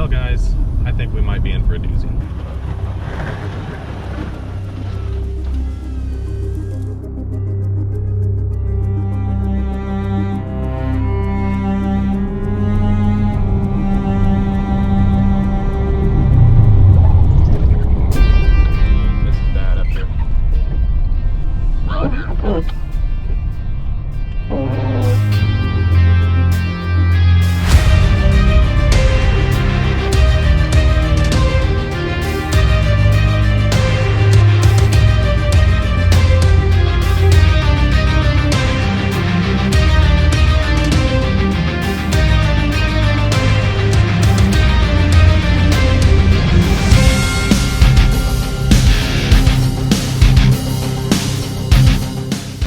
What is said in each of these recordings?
Well, guys, I think we might be in for a doozy. This is bad up here.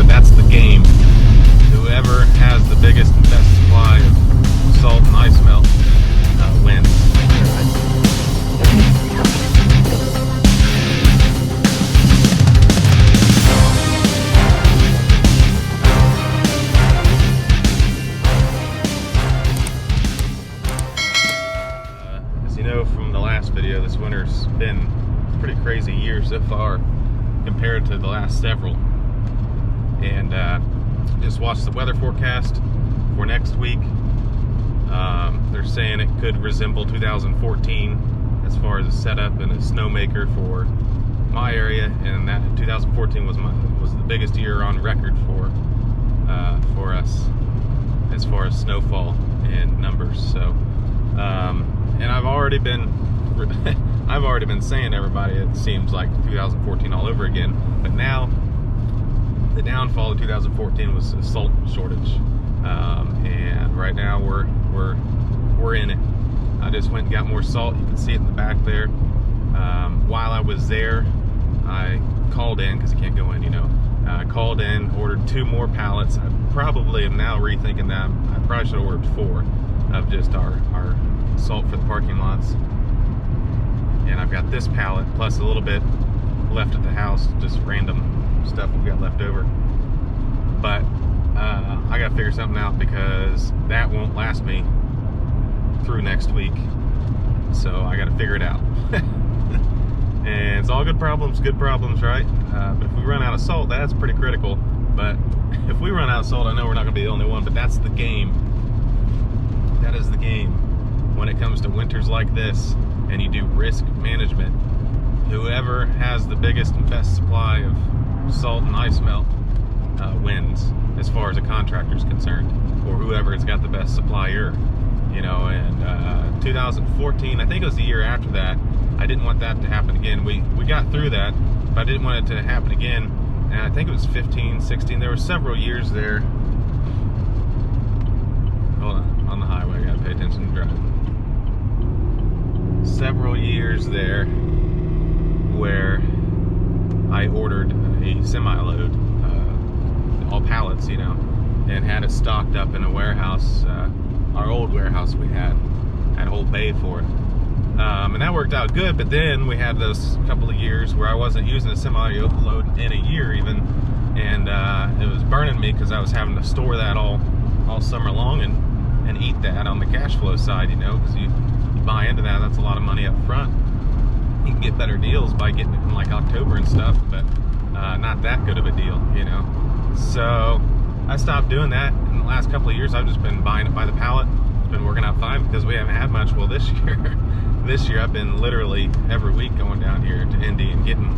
That's the game. Whoever has the biggest and best supply of salt and ice melt wins. As you know from the last video, this winter's been a pretty crazy year so far compared to the last several. And just watched the weather forecast for next week. They're saying it could resemble 2014 as far as a setup and a snowmaker for my area, and that 2014 was the biggest year on record for us as far as snowfall and numbers. So, and I've already been saying to everybody it seems like 2014 all over again, but now. The downfall of 2014 was a salt shortage, and right now we're in it. I just went and got more salt. You can see it in the back there. While I was there, I called in because you can't go in, you know. I called in, ordered 2 more pallets. I probably am now rethinking that. I probably should have ordered 4 of just our salt for the parking lots. And I've got this pallet plus a little bit left at the house, just random stuff we've got left over. But I gotta figure something out because that won't last me through next week, so I gotta figure it out. And it's all good problems, right? But if we run out of salt, that's pretty critical. But if we run out of salt, I know we're not gonna be the only one, but that's the game. That is the game when it comes to winters like this and you do risk management. Whoever has the biggest and best supply of salt and ice melt wins as far as a contractor's concerned, or whoever has got the best supplier, you know. And 2014, I think it was the year after that, I didn't want that to happen again. We got through that, but I didn't want it to happen again. And I think it was 15, 16, there were several years there. Hold on the highway, gotta pay attention to driving. Several years there where I ordered a semi-load, all pallets, you know, and had it stocked up in a warehouse, our old warehouse we had a whole bay for it. And that worked out good, but then we had those couple of years where I wasn't using a semi-load in a year even, and it was burning me because I was having to store that all summer long and eat that on the cash flow side, you know, because you buy into that, that's a lot of money up front. You can get better deals by getting it in like October and stuff, but not that good of a deal, you know. So I stopped doing that. In the last couple of years, I've just been buying it by the pallet. It's been working out fine because we haven't had much. Well, this year I've been literally every week going down here to Indy and getting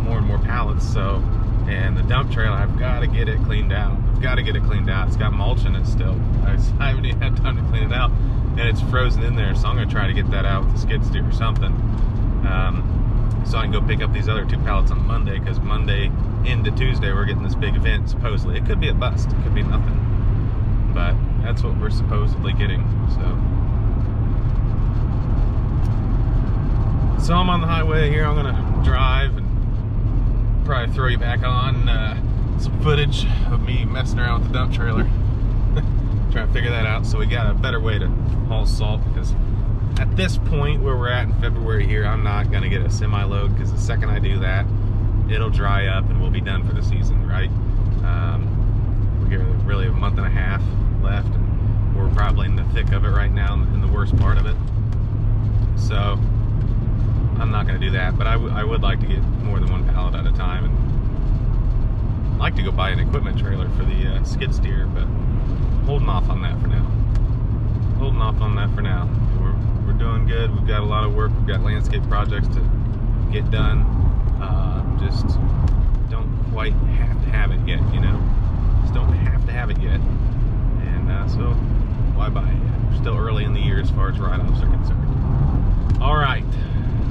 more and more pallets. So, and the dump trailer, I've got to get it cleaned out. It's got mulch in it still. I haven't even had time to clean it out, and it's frozen in there. So I'm gonna try to get that out with the skid steer or something. So I can go pick up these other 2 pallets on Monday, because Monday into Tuesday we're getting this big event supposedly. It could be a bust, it could be nothing, but that's what we're supposedly getting. So I'm on the highway here. I'm gonna drive and probably throw you back on some footage of me messing around with the dump trailer. Trying to figure that out so we got a better way to haul salt, because at this point where we're at in February here, I'm not going to get a semi-load, because the second I do that, it'll dry up and we'll be done for the season, right? We got really a month and a half left, and we're probably in the thick of it right now, in the worst part of it. so I'm not going to do that. But I would like to get more than one pallet at a time, and I'd like to go buy an equipment trailer for the skid steer, but holding off on that for now. Holding off on that for now. We're doing good. We've got a lot of work. We've got landscape projects to get done. Just don't quite have to have it yet, you know. Just don't have to have it yet. And so why buy it yet? We're still early in the year as far as write-offs are concerned. All right,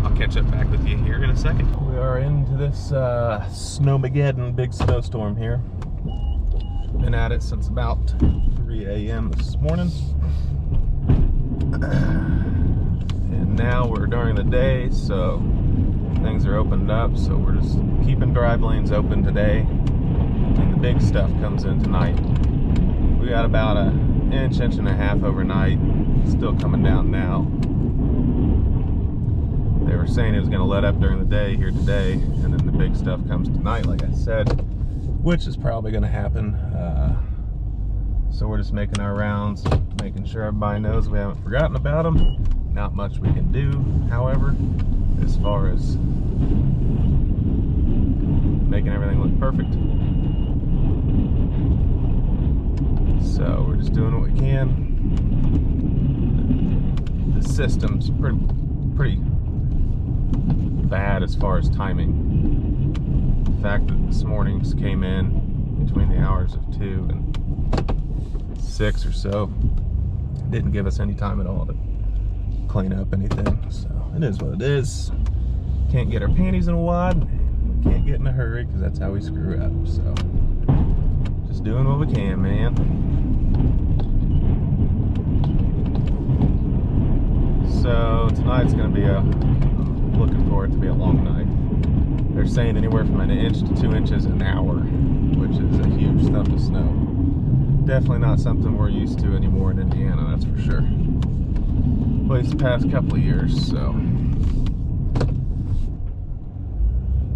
I'll catch up back with you here in a second. We are into this Snowmageddon big snowstorm here. Been at it since about 3 a.m. this morning. And now we're during the day, so things are opened up, so we're just keeping drive lanes open today, and the big stuff comes in tonight. We got about an inch and a half overnight, still coming down now. They were saying it was going to let up during the day here today, and then the big stuff comes tonight, like I said, which is probably going to happen. So we're just making our rounds, making sure everybody knows we haven't forgotten about them. Not much we can do, however, as far as making everything look perfect. So we're just doing what we can. The system's pretty bad as far as timing. The fact that this morning's came in between the hours of 2 and 6 or so didn't give us any time at all to clean up anything, so it is what it is. Can't get our panties in a wad, can't get in a hurry, because that's how we screw up. So just doing what we can, man. So tonight's gonna be I'm looking for it to be a long night. They're saying anywhere from an inch to 2 inches an hour, which is a huge thump of snow. Definitely not something we're used to anymore in Indiana, that's for sure. At least the past couple of years, so.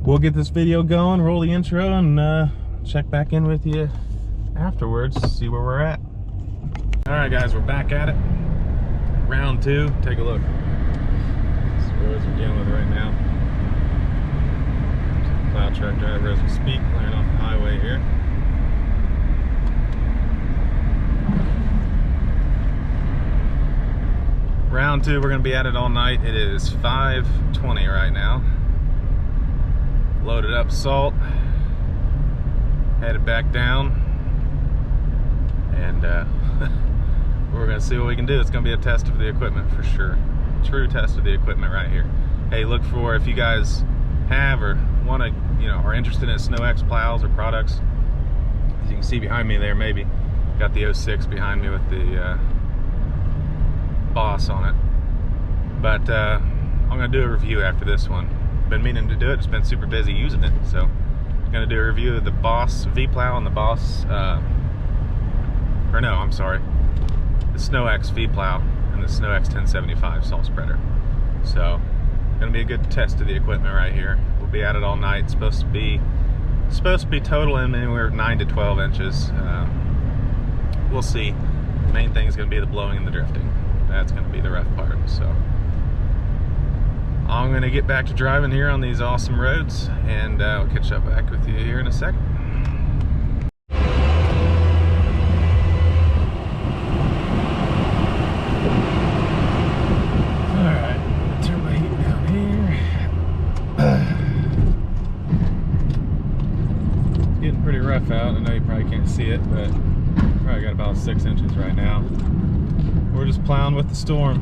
We'll get this video going, roll the intro, and check back in with you afterwards, see where we're at. All right, guys, we're back at it. Round 2, take a look. This is the roads we're dealing with right now. Plow truck driver as we speak, clearing off the highway here. Round 2, we're going to be at it all night. It is 5:20 right now. Loaded up salt, headed back down, and we're going to see what we can do. It's going to be a test of the equipment for sure. True test of the equipment right here. Hey, look for, if you guys have or want to, you know, are interested in SnowEx plows or products, as you can see behind me there, maybe got the 06 behind me with the Boss on it, but I'm gonna do a review after this one. Been meaning to do it, just been super busy using it, so I'm gonna do a review of the Boss V-Plow and the Boss the SnowEx V-Plow and the SnowEx 1075 salt spreader. So gonna be a good test of the equipment right here. We'll be at it all night. It's supposed to be totaling anywhere 9 to 12 inches. We'll see. The main thing is gonna be the blowing and the drifting. That's going to be the rough part. So I'm going to get back to driving here on these awesome roads, and I'll catch up back with you here in a second. Alright, turn my heat down here. It's getting pretty rough out. I know you probably can't see it, but probably got about 6 inches right now. We're just plowing with the storm.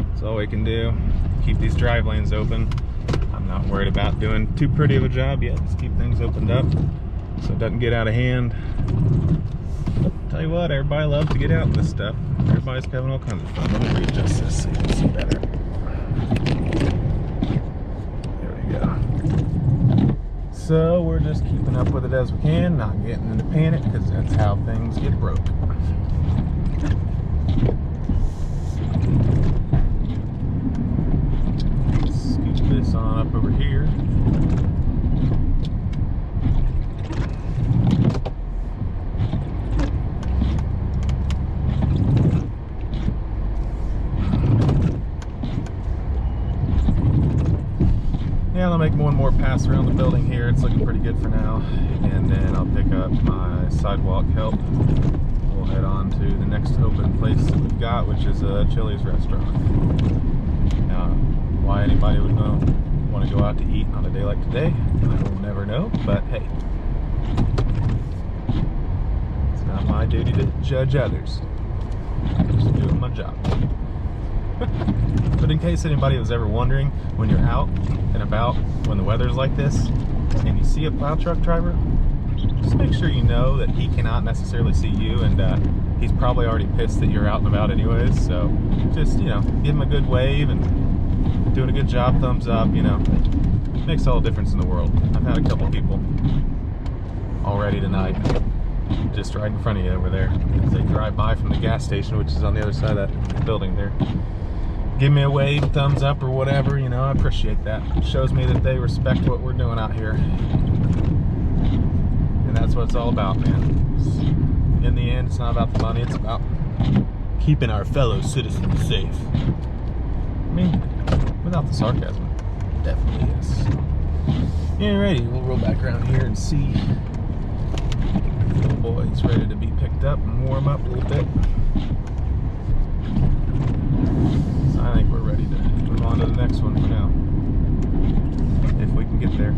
That's all we can do. Keep these drive lanes open. I'm not worried about doing too pretty of a job yet. Just keep things opened up so it doesn't get out of hand. Tell you what, everybody loves to get out in this stuff. Everybody's having all kinds of fun. Let me readjust this so you can see better. There we go. So we're just keeping up with it as we can, not getting into panic, because that's how things get broke. Scoop this on up over here. make one more pass around the building here. It's looking pretty good for now. And then I'll pick up my sidewalk help. We'll head on to the next open place that we've got, which is a Chili's restaurant. Now, why anybody would want to go out to eat on a day like today, I will never know. But hey, it's not my duty to judge others. I'm just doing my job. But in case anybody was ever wondering, when you're out and about, when the weather's like this, and you see a plow truck driver, just make sure you know that he cannot necessarily see you, and he's probably already pissed that you're out and about anyways. So just, you know, give him a good wave and doing a good job, thumbs up, you know, makes all the difference in the world. I've had a couple people already tonight just right in front of you over there as they drive by from the gas station, which is on the other side of that building there. Give me a wave, thumbs up or whatever, you know, I appreciate that. It shows me that they respect what we're doing out here. And that's what it's all about, man. In the end, it's not about the money, it's about keeping our fellow citizens safe. I mean, without the sarcasm, definitely yes. Alrighty, we'll roll back around here and see if the little boy's ready to be picked up and warm up a little bit. I think we're ready to move on to the next one for now, if we can get there.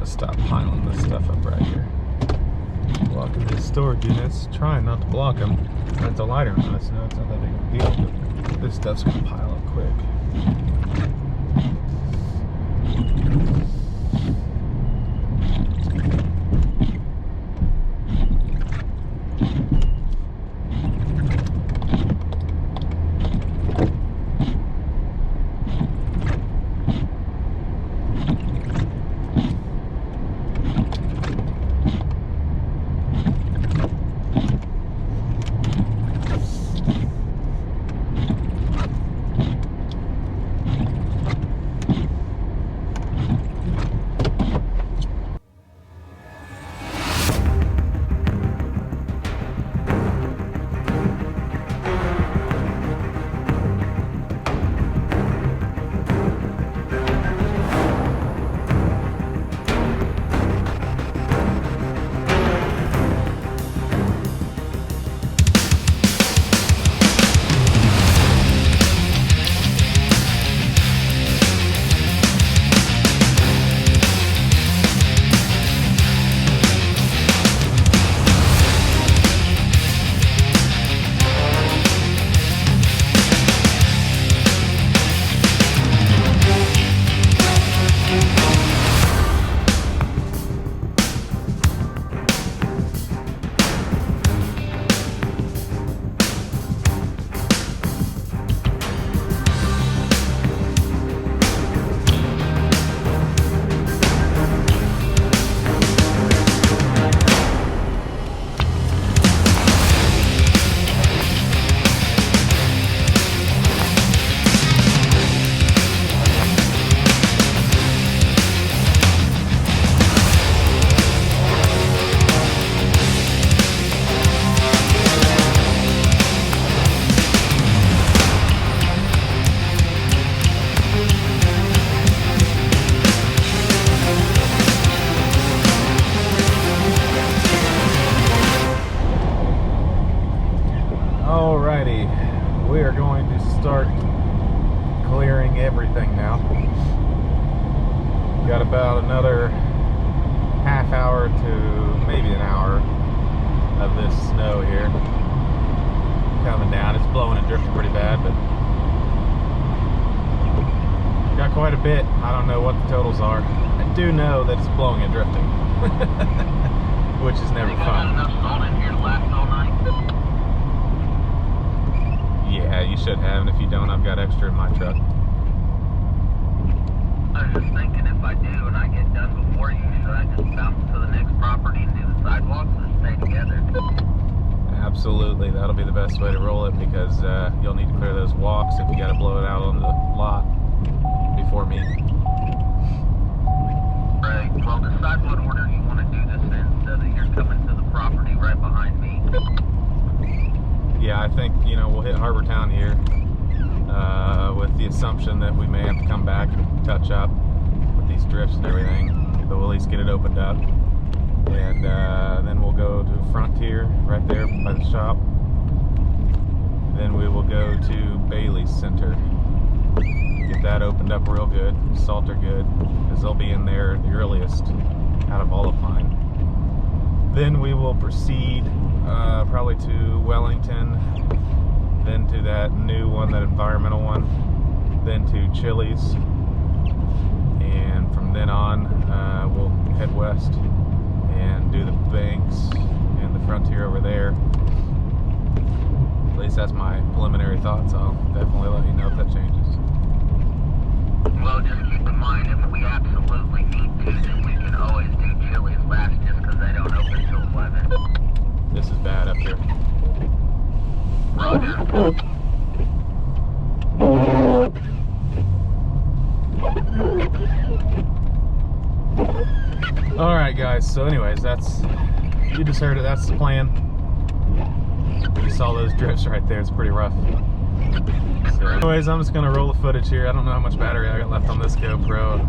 Stop piling this stuff up right here. Blocking these storage units, trying not to block them. It's a lighter on us, so it's not that big of a deal, but this stuff's gonna pile up quick. We are going to start clearing everything now. Got about another half hour to maybe an hour of this snow here coming down. It's blowing and drifting pretty bad, but got quite a bit. I don't know what the totals are. I do know that it's blowing and drifting, which is never fun. Yeah, you should have, and if you don't, I've got extra in my truck. I was just thinking, if I do and I get done before you, should I just bounce to the next property and do the sidewalks or stay together? Absolutely, that'll be the best way to roll it, because you'll need to clear those walks if you got to blow it out on the lot before me. Right. Well, decide what order you want to do this in, so that you're coming to the property right behind me. Yeah, I think, you know, we'll hit Harbor Town here with the assumption that we may have to come back and touch up with these drifts and everything, but we'll at least get it opened up. And then we'll go to Frontier right there by the shop. Then we will go to Bailey's Center. Get that opened up real good, Salter good, because they'll be in there the earliest out of all of mine. Then we will proceed probably to Wellington, then to that new one, that environmental one, then to Chili's, and from then on we'll head west and do the banks and the Frontier over there. At least that's my preliminary thoughts. I'll definitely let you know if that changes. Well, just keep in mind, if we absolutely need to, then we can always do Chili's last, just because they don't open till 11. This is bad up here. Roger. Alright guys, so anyways, you just heard it, that's the plan. You saw those drifts right there, it's pretty rough. So anyways, I'm just going to roll the footage here. I don't know how much battery I got left on this GoPro.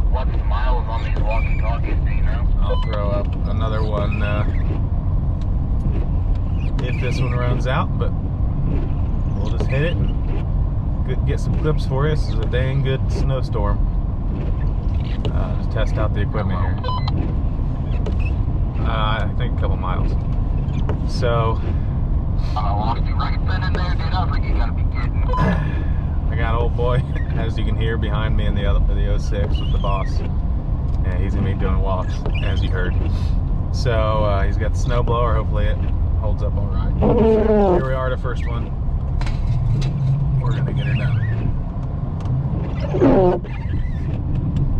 What's the miles on these walkie-talkies, do you know? I'll throw up another one if this one runs out, but we'll just hit it and get some clips for you. This is a dang good snowstorm. Just test out the equipment here. I think a couple miles. So I lost you right then and there, dude. I was like, you gotta be kidding. I got old boy, as you can hear behind me in the 06 with the boss. Yeah, he's gonna be doing walks, as you heard. So he's got the snow blower. Hopefully it holds up all right. Here we are, the first one. We're gonna get her done.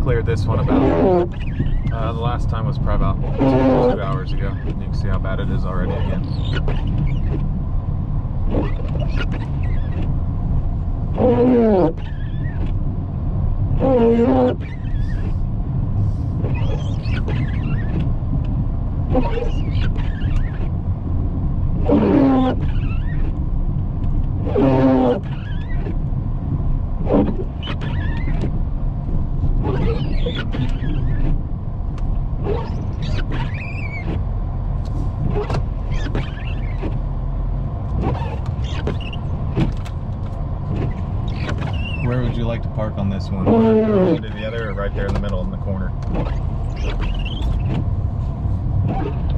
Cleared this one about the last time was probably about 2 hours ago. You can see how bad it is already again. Where would you like to park on this one? One to the other, or right there in the middle in the corner?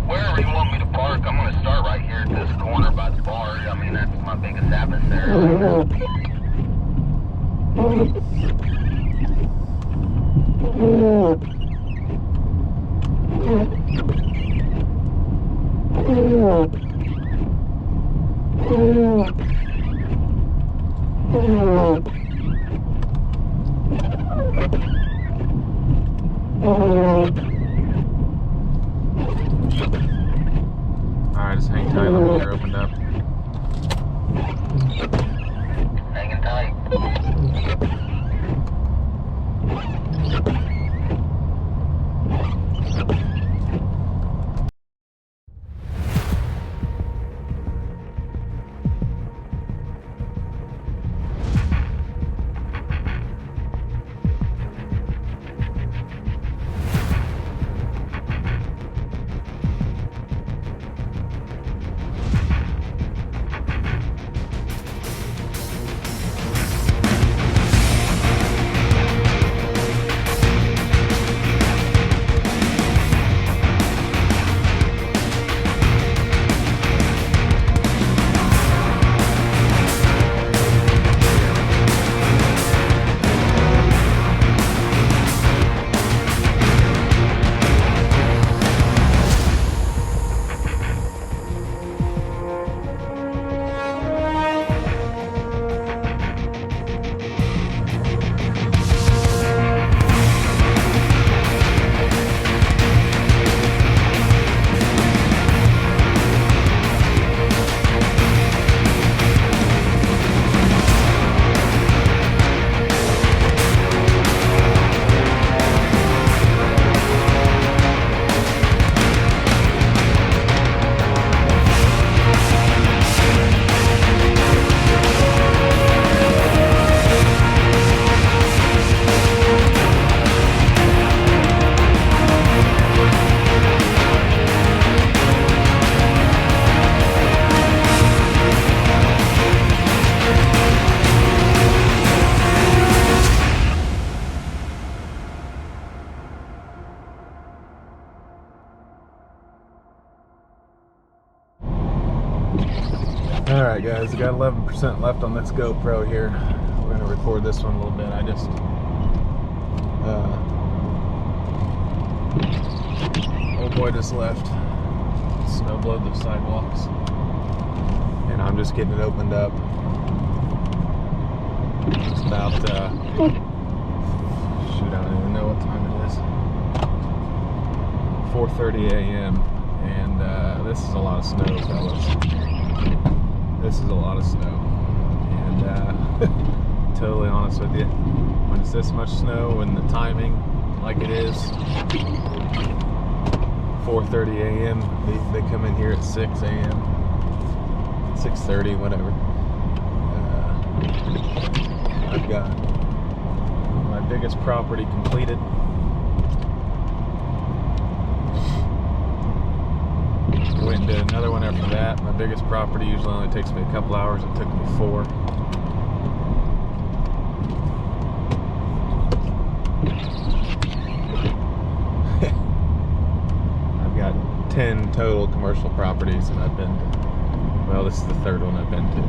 Wherever you want me to park, I'm going to start right here at this corner by the bar. I mean, that's my biggest adversary. Alright, just hang tight, let me get her opened up. Hanging tight. Alright guys, I got 11% left on this GoPro here. We're going to record this one a little bit. I just old boy just left. Snow blowed the sidewalks. And I'm just getting it opened up. It's about, shoot, I don't even know what time it is. 4:30 a.m. And this is a lot of snow, fellas. This is a lot of snow. And totally honest with you, when it's this much snow and the timing like it is, 4:30 a.m. They come in here at 6 a.m. 6:30, whatever. I've got my biggest property completed. Went and did another one after that. My biggest property usually only takes me a couple hours. It took me 4. I've got 10 total commercial properties that I've been to. Well, this is the 3rd one I've been to.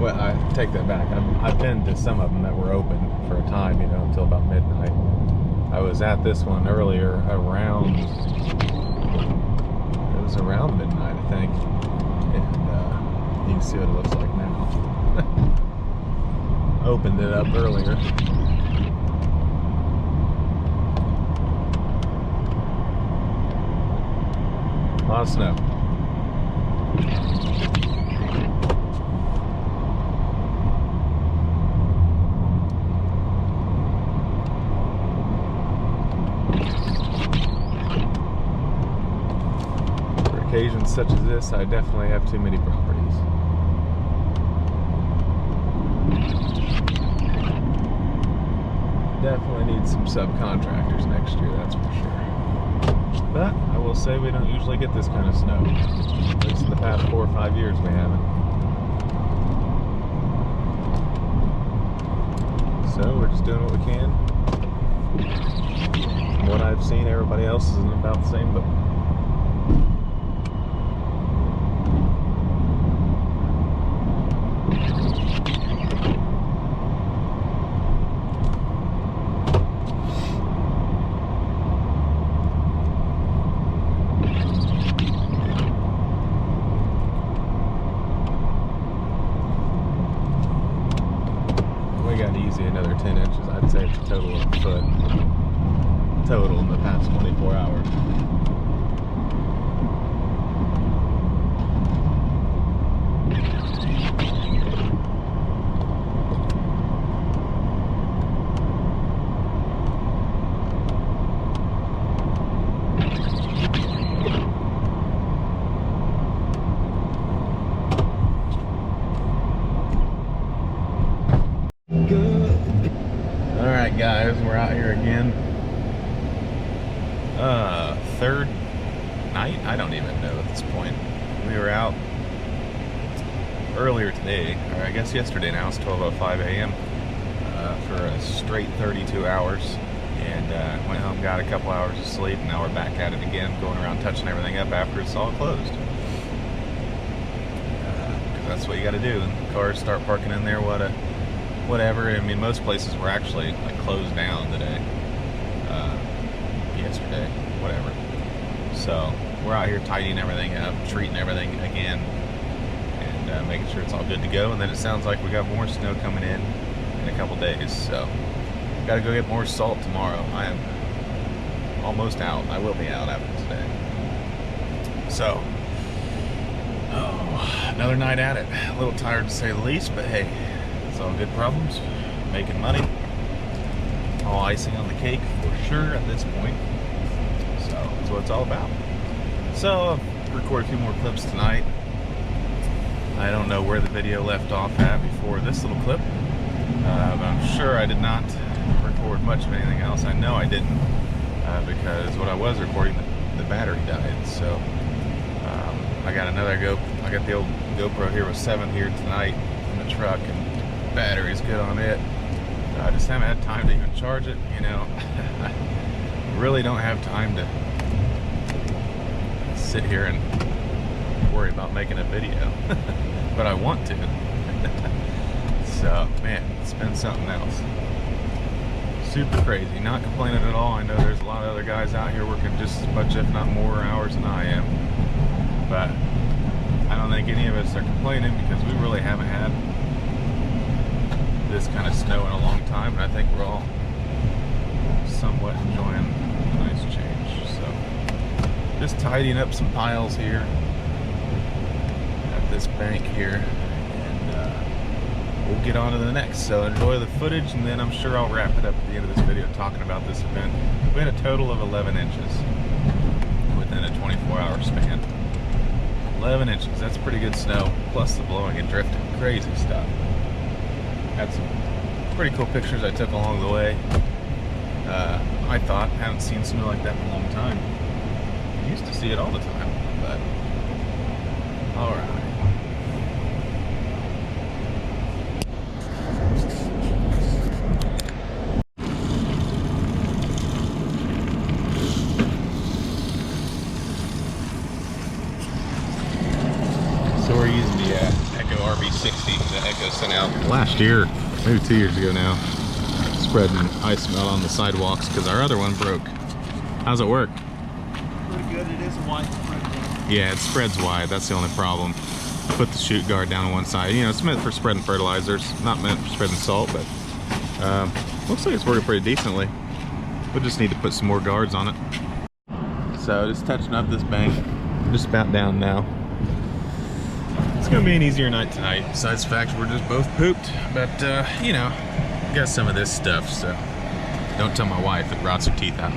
Well, I take that back. I've been to some of them that were open for a time, you know, until about midnight. I was at this one earlier around midnight, I think. And you can see what it looks like now. Opened it up earlier. A lot of snow. Occasions such as this, I definitely have too many properties. Definitely need some subcontractors next year, that's for sure. But I will say we don't usually get this kind of snow. At least in the past 4 or 5 years we haven't. So we're just doing what we can. From what I've seen, everybody else is in about the same boat. Easy another 10 inches. I'd say it's a total of a foot total in the past 24 hours. Alright guys, we're out here again. 3rd night? I don't even know at this point. We were out earlier today, or I guess yesterday now. It's 12:05 a.m. For a straight 32 hours. And went home, got a couple hours of sleep, and now we're back at it again, going around touching everything up after it's all closed. That's what you gotta do. And cars start parking in there, whatever. I mean, most places were actually like closed down today, yesterday, whatever. So we're out here tidying everything up, treating everything again, and making sure it's all good to go. And then it sounds like we got more snow coming in a couple days, so got to go get more salt tomorrow. I am almost out. I will be out after today. So, another night at it. A little tired to say the least, but hey, it's all good problems. Making money. All icing on the cake for sure at this point. So that's what it's all about. So I'll record a few more clips tonight. I don't know where the video left off at before this little clip. But I'm sure I did not record much of anything else. I know I didn't, because what I was recording, the battery died. So I got I got the old GoPro Hero 7 here tonight in the truck, and battery's good on it. I just haven't had time to even charge it, you know. I really don't have time to sit here and worry about making a video. But I want to. So, man, it's been something else. Super crazy. Not complaining at all. I know there's a lot of other guys out here working just as much, if not more, hours than I am. But I don't think any of us are complaining because we really haven't had this kind of snow in a long time. And I think we're all somewhat enjoying a nice change. So, just tidying up some piles here at this bank here. We'll get on to the next. So enjoy the footage, and then I'm sure I'll wrap it up at the end of this video talking about this event. We had a total of 11 inches within a 24-hour span. 11 inches, that's pretty good snow, plus the blowing and drifting. Crazy stuff. Had some pretty cool pictures I took along the way. I thought, haven't seen snow like that in a long time. I used to see it all the time, but alright. So we're using the Echo RB60 that Echo sent out last year, maybe 2 years ago now, spreading ice melt on the sidewalks because our other one broke. How's it work? Pretty good. It is wide spread. Yeah, it spreads wide. That's the only problem. Put the chute guard down on one side. You know, it's meant for spreading fertilizers, not meant for spreading salt, but looks like it's working pretty decently. We'll just need to put some more guards on it. So just touching up this bank, just about down now. It's gonna be an easier night tonight, besides the fact we're just both pooped, but you know, got some of this stuff, so don't tell my wife, it rots her teeth out.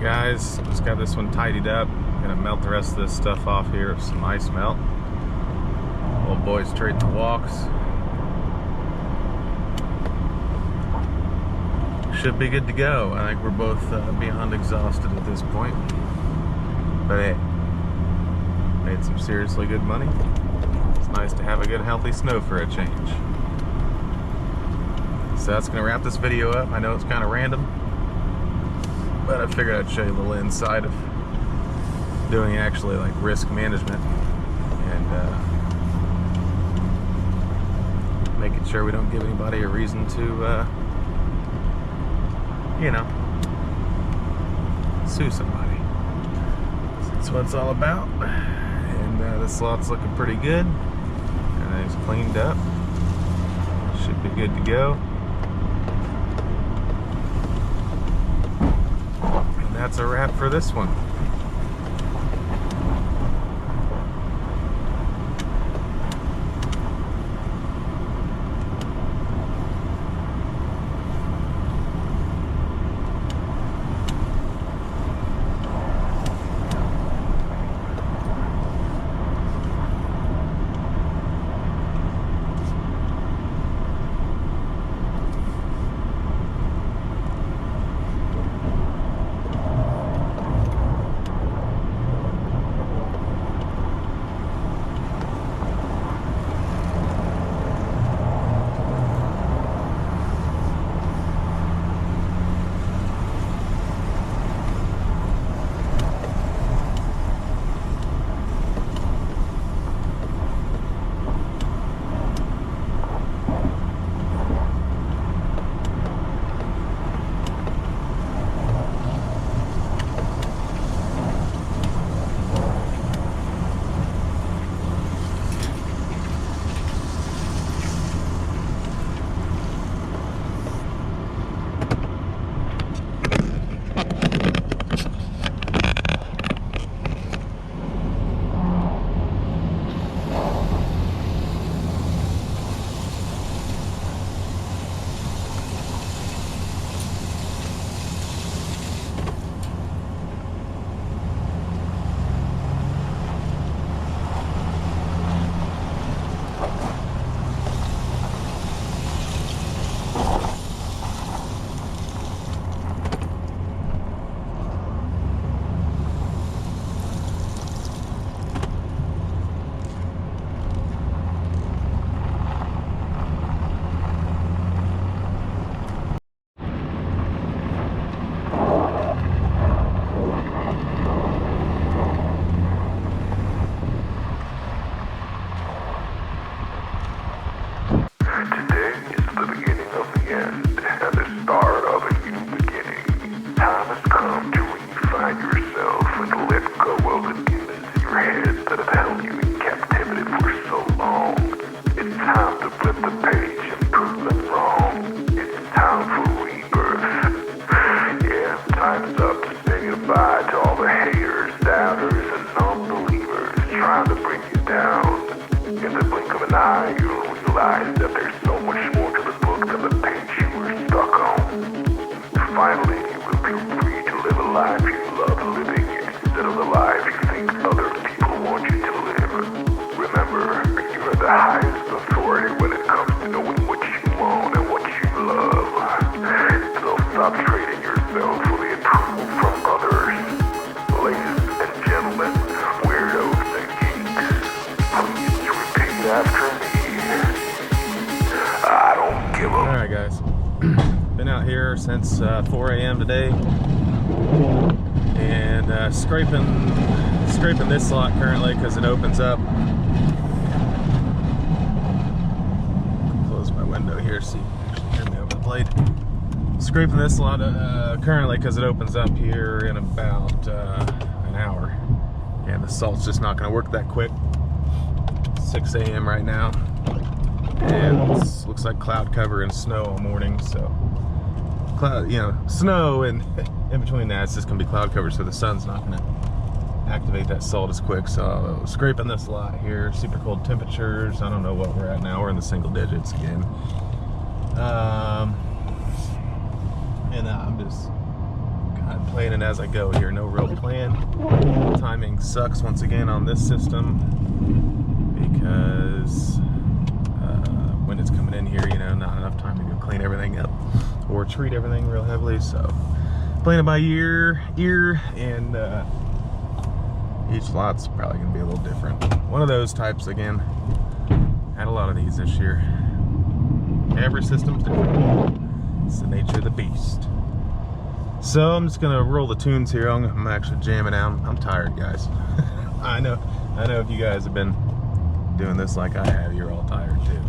Guys, just got this one tidied up. Gonna melt the rest of this stuff off here with some ice melt. Old boy's trading the walks. Should be good to go. I think we're both beyond exhausted at this point. But hey, made some seriously good money. It's nice to have a good healthy snow for a change. So that's gonna wrap this video up. I know it's kind of random, but I figured I'd show you a little inside of doing actually like risk management and making sure we don't give anybody a reason to, you know, sue somebody. That's what it's all about. And this lot's looking pretty good. Everything's cleaned up. Should be good to go. And that's a wrap for this one. Alright guys, been out here since 4 a.m. today and scraping this lot currently because it opens up. Close my window here so you can actually hear me over the blade. Scraping this lot currently because it opens up here in about an hour, and the salt's just not going to work that quick. 6 a.m. right now, and it looks like cloud cover and snow all morning, so cloud, you know, snow, and in between that it's just gonna be cloud cover, so the sun's not gonna activate that salt as quick. So scraping this lot here, super cold temperatures. I don't know what we're at now. We're in the single digits again, and I'm just kind of playing it as I go here. No real plan. Timing sucks once again on this system, because when it's coming in here, you know, not enough time to go clean everything up or treat everything real heavily. So playing it by ear, and each lot's probably gonna be a little different. One of those types again. Had a lot of these this year. Every system's different. It's the nature of the beast. So I'm just gonna roll the tunes here. I'm actually jamming out. I'm tired, guys. I know if you guys have been doing this like I have, you're all tired too.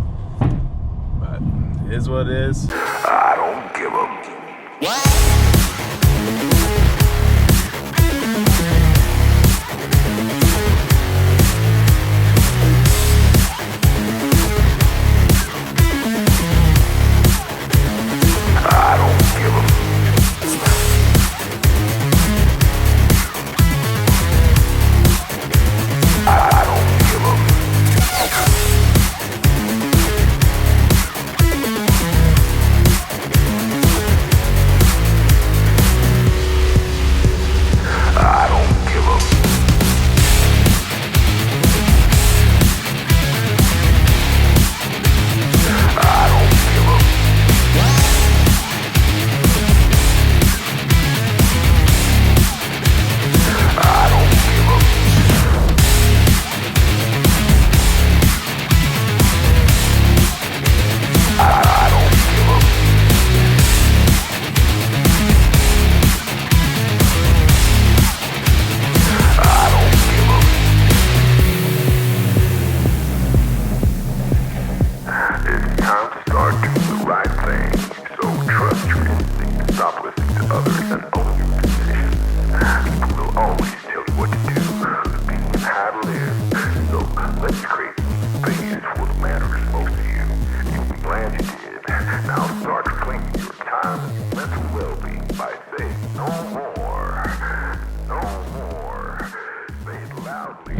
But it is what it is. I don't give a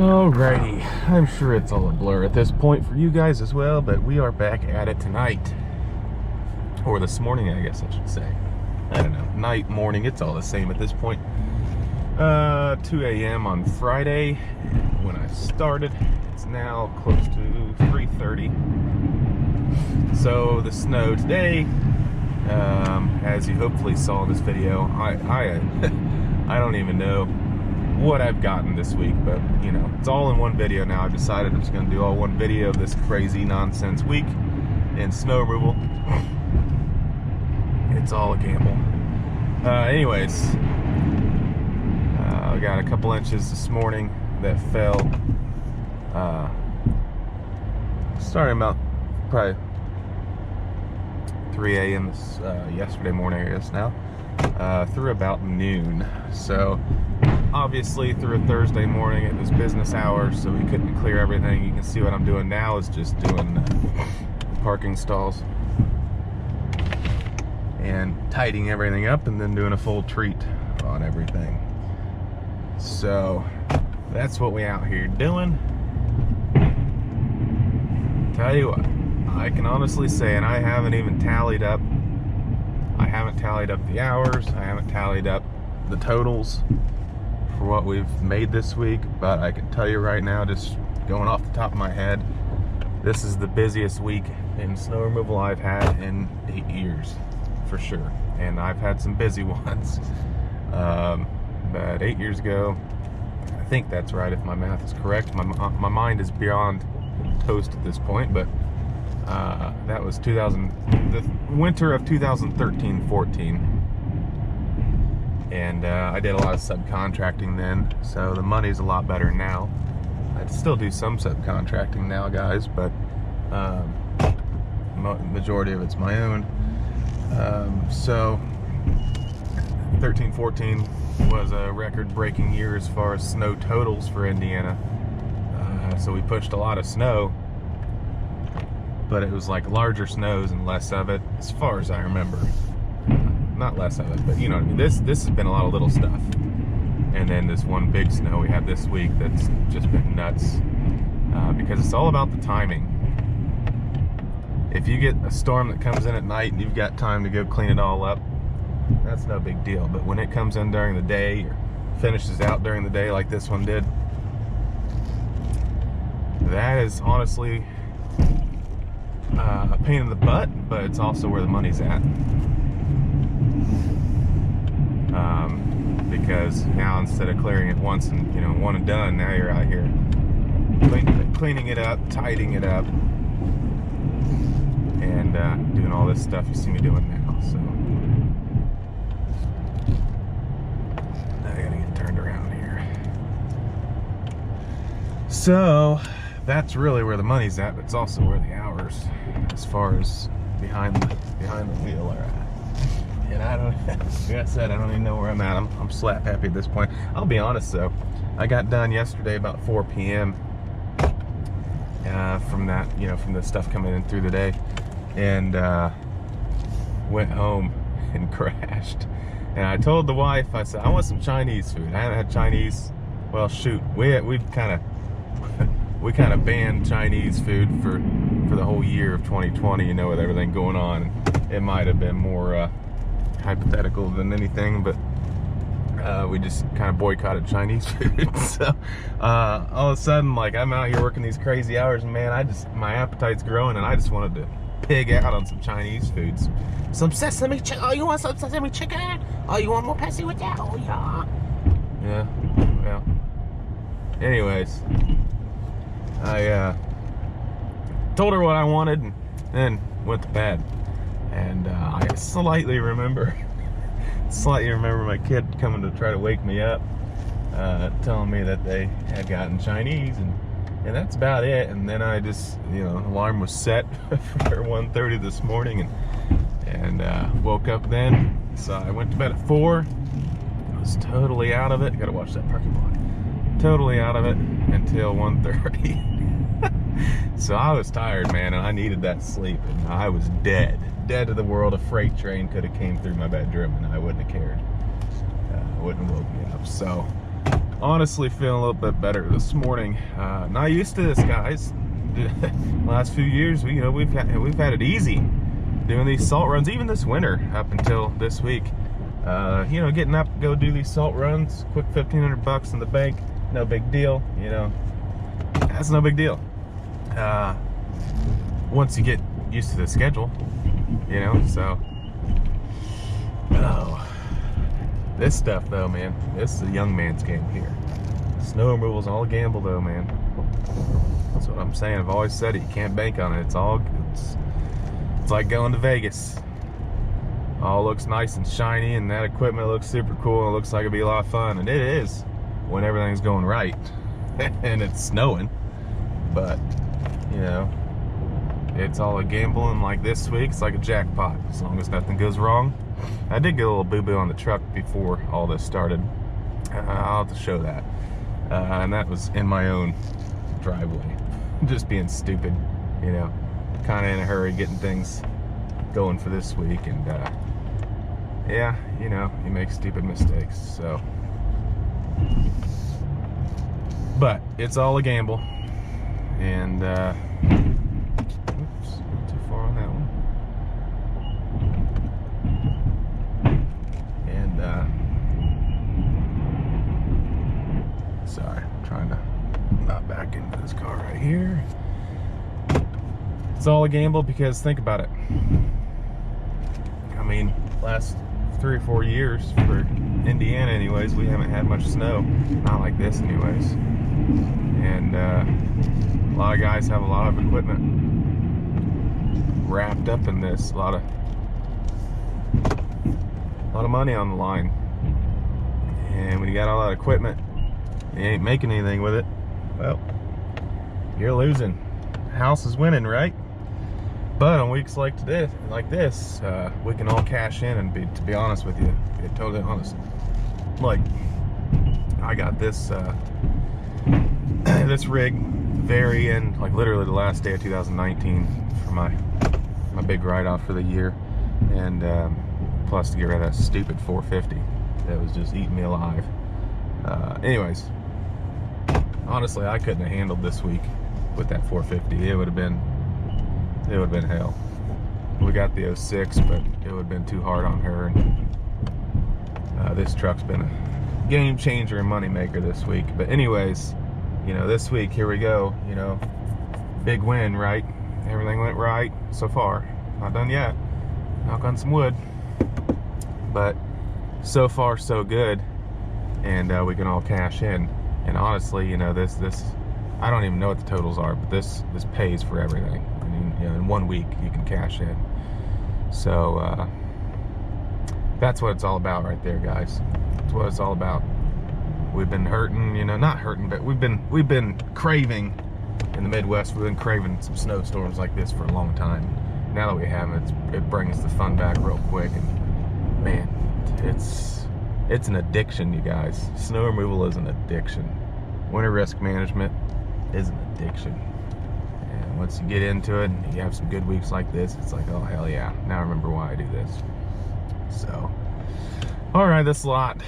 Alrighty, I'm sure it's all a blur at this point for you guys as well, but we are back at it tonight. Or this morning, I guess I should say. I don't know, night, morning, it's all the same at this point. 2 a.m. on Friday when I started. It's now close to 3:30. So the snow today, as you hopefully saw in this video, I don't even know what I've gotten this week, but you know, it's all in one video now. I've decided I'm just going to do all one video of this crazy nonsense week in snow removal. It's all a gamble. Anyways, I got a couple inches this morning that fell starting about probably 3 a.m. Yesterday morning, I guess now, through about noon. So obviously through a Thursday morning, it was business hours, so we couldn't clear everything. You can see what I'm doing now is just doing parking stalls and tidying everything up, and then doing a full treat on everything. So that's what we out here doing. Tell you what, I can honestly say, and I haven't even tallied up, the hours, I haven't tallied up the totals for what we've made this week, but I can tell you right now, just going off the top of my head, this is the busiest week in snow removal I've had in 8 years, for sure. And I've had some busy ones, but 8 years ago, I think that's right if my math is correct. My mind is beyond toast at this point, but that was the winter of 2013-14. And I did a lot of subcontracting then, so the money's a lot better now. I still do some subcontracting now, guys, but majority of it's my own. So 13-14 was a record-breaking year as far as snow totals for Indiana. So we pushed a lot of snow, but it was like larger snows and less of it, as far as I remember. Not less of it, but you know what I mean. This has been a lot of little stuff, and then this one big snow we had this week that's just been nuts, because it's all about the timing. If you get a storm that comes in at night and you've got time to go clean it all up, that's no big deal. But when it comes in during the day or finishes out during the day like this one did, that is honestly a pain in the butt, but it's also where the money's at. Because now instead of clearing it once and one and done, now you're out here cleaning it up, tidying it up, and doing all this stuff you see me doing now. So So that's really where the money's at, but it's also where the hours, as far as behind the wheel, are at. And I don't, like I said, I don't even know where I'm at. I'm slap happy at this point. I'll be honest though, I got done yesterday about 4 p.m. From that, from the stuff coming in through the day, and went home and crashed. And I told the wife, I said, I want some Chinese food. I haven't had Chinese. Well, shoot, we kind of banned Chinese food for the whole year of 2020. With everything going on, it might have been more hypothetical than anything, but we just kind of boycotted Chinese food. So all of a sudden, like, I'm out here working these crazy hours, and man, my appetite's growing, and I just wanted to pig out on some Chinese foods. Some sesame chicken. Oh, you want some sesame chicken? Oh, you want more Pepsi with that? Oh, yeah. Yeah, well. Anyways, I told her what I wanted and then went to bed. And I slightly remember my kid coming to try to wake me up, telling me that they had gotten Chinese, and that's about it. And then I just, alarm was set for 1:30 this morning, and woke up then. So I went to bed at 4. I was totally out of it. Gotta watch that parking lot. Totally out of it until 1:30. So I was tired, man, and I needed that sleep, and I was dead to the world. A freight train could have came through my bedroom, and I wouldn't have cared. Wouldn't have woke me up. So honestly, feeling a little bit better this morning. Not used to this, guys. Last few years, we've had it easy doing these salt runs, even this winter up until this week. Getting up to go do these salt runs, quick $1,500 in the bank, no big deal. That's no big deal. Once you get used to the schedule, so. Oh, this stuff though, man, this is a young man's game here. Snow removal's all a gamble though, man. That's what I'm saying. I've always said it. You can't bank on it. It's like going to Vegas. All looks nice and shiny, and that equipment looks super cool, and it looks like it'd be a lot of fun, and it is when everything's going right and it's snowing. But it's all a gamble, and like this week, it's like a jackpot as long as nothing goes wrong. I did get a little boo-boo on the truck before all this started. I'll have to show that. And that was in my own driveway. Just being stupid, kind of in a hurry, getting things going for this week. And yeah, you make stupid mistakes. So, but it's all a gamble. And oops, not too far on that one. And sorry, I'm trying to not back into this car right here. It's all a gamble because think about it. I mean, last 3 or 4 years for Indiana anyways, we haven't had much snow. Not like this anyways. And a lot of guys have a lot of equipment wrapped up in this. A lot of money on the line. And when you got all that equipment, you ain't making anything with it, well, you're losing. House is winning, right? But on weeks like this, we can all cash in and to be honest with you, be totally honest. Like, I got this this rig very end, like literally the last day of 2019 for my big write-off for the year, and plus to get rid of that stupid 450 that was just eating me alive. Anyways, honestly, I couldn't have handled this week with that 450. It would have been hell. We got the 06, but it would have been too hard on her. And this truck's been a game changer and money maker this week. But anyways, this week, here we go. Big win, right? Everything went right so far. Not done yet. Knock on some wood. But so far, so good. And we can all cash in. And honestly, this I don't even know what the totals are, but this pays for everything. I mean, in 1 week you can cash in. So that's what it's all about right there, guys. That's what it's all about. we've been hurting, you know, not hurting, but we've been craving in the Midwest. We've been craving some snowstorms like this for a long time. Now that we have it, it brings the fun back real quick. And man, it's an addiction, you guys. Snow removal is an addiction. Winter risk management is an addiction. And once you get into it and you have some good weeks like this, it's like, oh hell yeah, now I remember why I do this. So, all right, this lot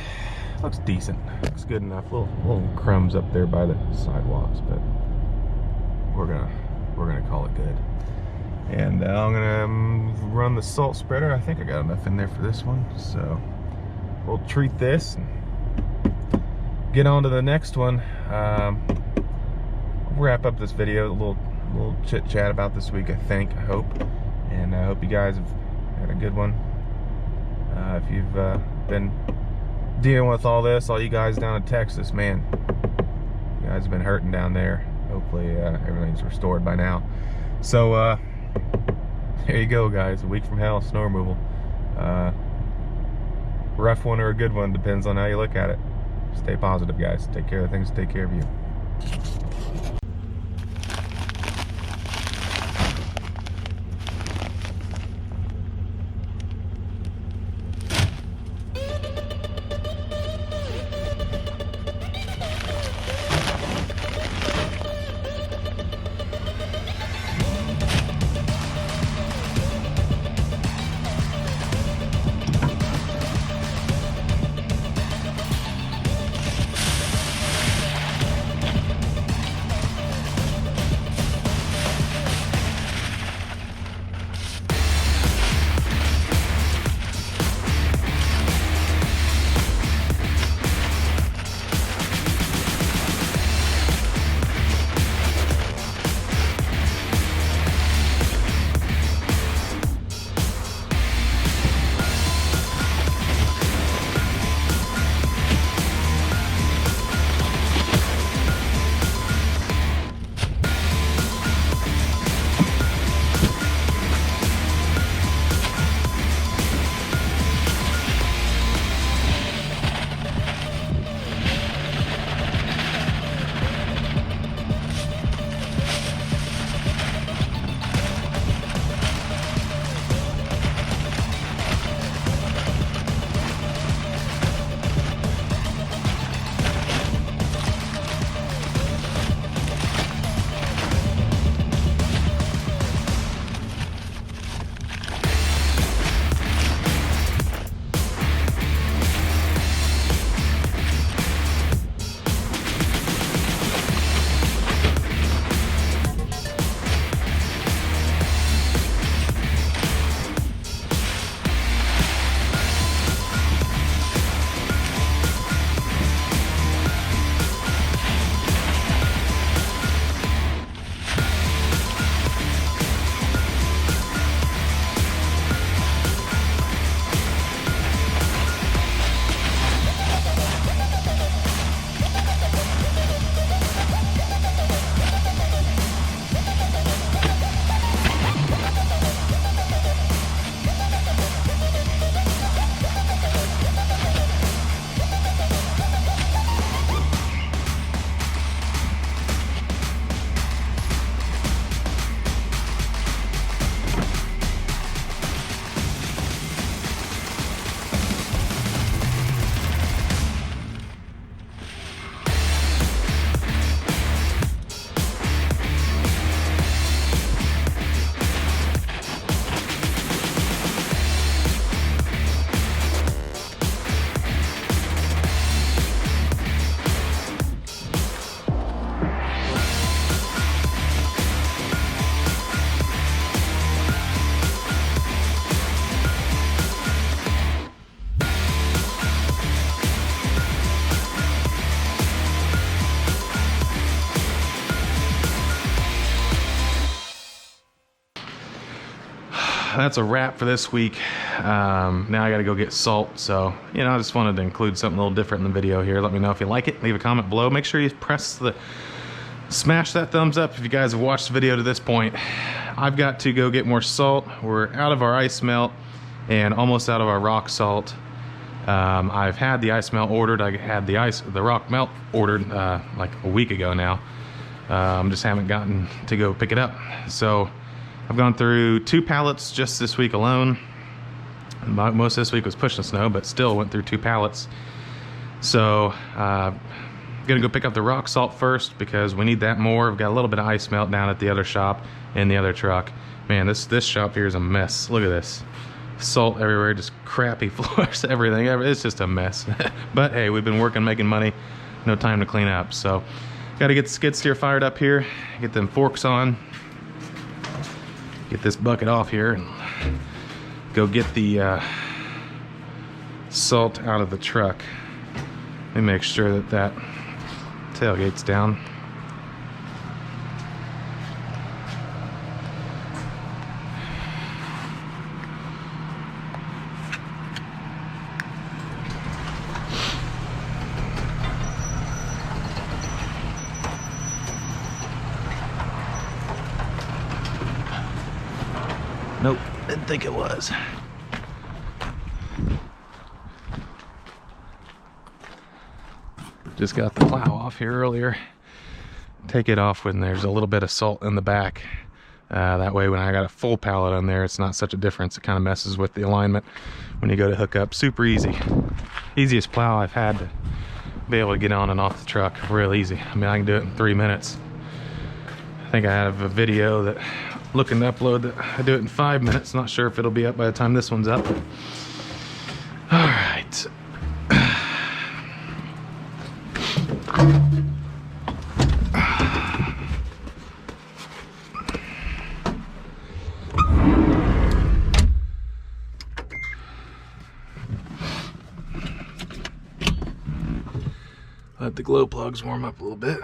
looks decent. Looks good enough. Little crumbs up there by the sidewalks, but we're gonna call it good. And I'm gonna run the salt spreader. I think I got enough in there for this one, so we'll treat this and get on to the next one. I'll wrap up this video. A little chit chat about this week, I hope, and I hope you guys have had a good one. If you've been dealing with all this, all you guys down in Texas, man, you guys have been hurting down there. Hopefully everything's restored by now. So there you go, guys. A week from hell, snow removal. Rough one or a good one, depends on how you look at it. Stay positive, guys. Take care of things, take care of you. that's a wrap for this week. Now I gotta go get salt, so you know, I just wanted to include something a little different in the video here. Let me know if you like it. Leave a comment below. Make sure you smash that thumbs up if you guys have watched the video to this point. I've got to go get more salt. We're out of our ice melt and almost out of our rock salt. I've had the ice melt ordered. I had the rock melt ordered like a week ago now. Just haven't gotten to go pick it up. So I've gone through 2 pallets just this week alone. Most of this week was pushing snow, but still went through 2 pallets. So gonna go pick up the rock salt first because we need that more. We've got a little bit of ice melt down at the other shop in the other truck. Man, this shop here is a mess. Look at this. Salt everywhere, just crappy floors, everything. It's just a mess. But hey, we've been working, making money. No time to clean up. So got to get the skid steer fired up here, get them forks on, get this bucket off here, and go get the salt out of the truck. Let me make sure that that tailgate's down. Nope, didn't think it was. Just got the plow off here earlier. Take it off when there's a little bit of salt in the back. That way when I got a full pallet on there, it's not such a difference. It kind of messes with the alignment when you go to hook up. Super easy. Easiest plow I've had to be able to get on and off the truck. Real easy. I mean, I can do it in 3 minutes. I think I have a video that looking to upload that I do it in 5 minutes. Not sure if it'll be up by the time this one's up. All right. Let the glow plugs warm up a little bit.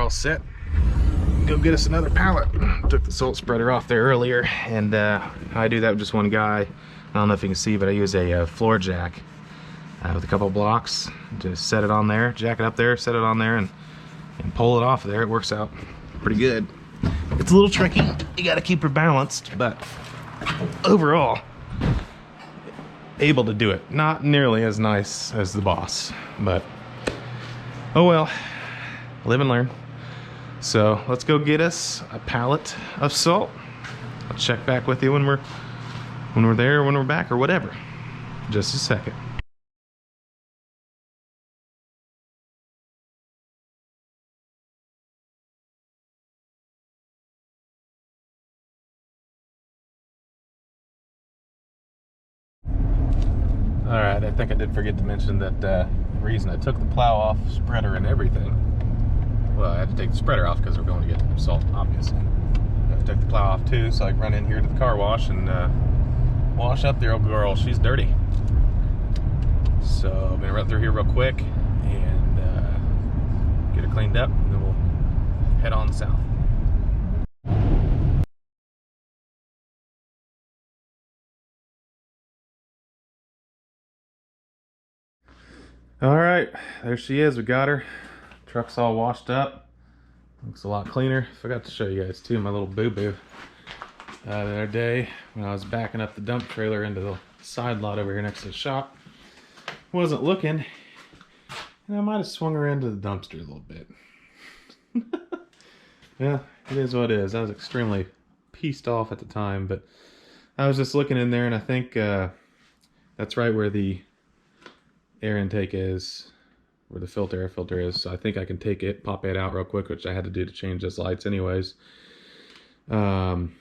all set. Go get us another pallet. Took the salt spreader off there earlier, and I do that with just one guy. I don't know if you can see, but I use a floor jack with a couple blocks. Just set it on there, jack it up there, set it on there, and pull it off there. It works out pretty good. It's a little tricky. You got to keep her balanced, but overall, able to do it. Not nearly as nice as the boss, but oh well. Live and learn. So let's go get us a pallet of salt. I'll check back with you when we're there, when we're back, or whatever. Just a second. All right, I think I did forget to mention that the reason I took the plow off, spreader and everything, well, I had to take the spreader off because we're going to get salt, obviously. I took the plow off too, so I can run in here to the car wash and wash up the old girl. She's dirty. So I'm gonna run through here real quick and get her cleaned up, and then we'll head on south. All right, there she is. We got her. Truck's all washed up. Looks a lot cleaner. Forgot to show you guys too my little boo-boo the other day when I was backing up the dump trailer into the side lot over here next to the shop. Wasn't looking, and I might have swung her into the dumpster a little bit. Yeah, it is what it is. I was extremely pissed off at the time, but I was just looking in there, and I think that's right where the air intake is, where the air filter is. So I think I can take it, pop it out real quick, which I had to do to change those lights anyways. And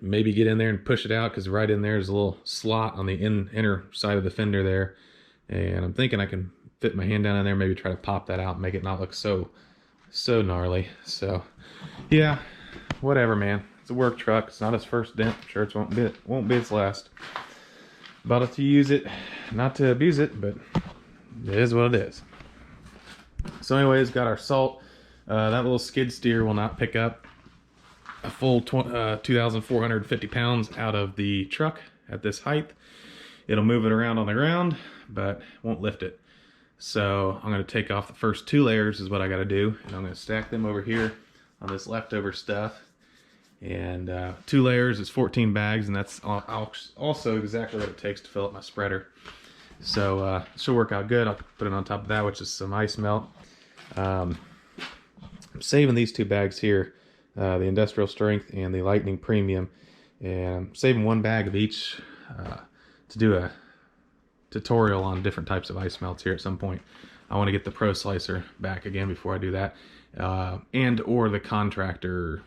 maybe get in there and push it out, because right in there is a little slot on the inner side of the fender there. And I'm thinking I can fit my hand down in there, maybe try to pop that out and make it not look so gnarly. So yeah, whatever, man. It's a work truck. It's not his first dent. I'm sure it won't be its last. Bought it to use it, not to abuse it, but it is what it is. So anyways, got our salt. That little skid steer will not pick up a full 2,450 pounds out of the truck at this height. It'll move it around on the ground, but won't lift it. So I'm going to take off the first 2 layers is what I got to do, and I'm going to stack them over here on this leftover stuff. And 2 layers is 14 bags, and that's also exactly what it takes to fill up my spreader. So she'll work out good. I'll put it on top of that, which is some ice melt. I'm saving these 2 bags here, the Industrial Strength and the Lightning Premium, and I'm saving 1 bag of each to do a tutorial on different types of ice melts here at some point. I want to get the Pro Slicer back again before I do that, and or the Contractor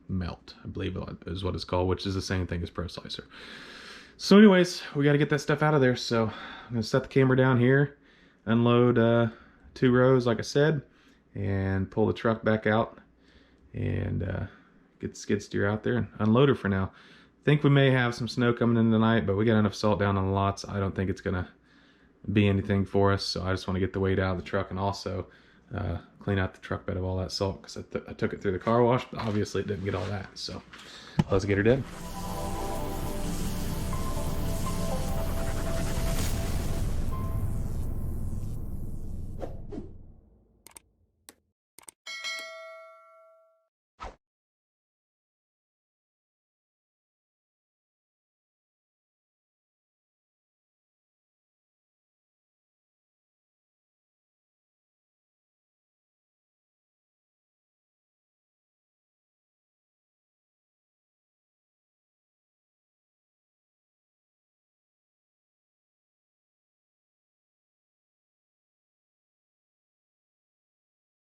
Melt, I believe is what it's called, which is the same thing as Pro Slicer. So anyways, we got to get that stuff out of there. So I'm going to set the camera down here, unload 2 rows like I said, and pull the truck back out and get the skid steer out there and unload her for now. Think we may have some snow coming in tonight, but we got enough salt down on the lots. I don't think it's going to be anything for us, so I just want to get the weight out of the truck and also clean out the truck bed of all that salt, because I took it through the car wash, but obviously it didn't get all that. So let's get her done.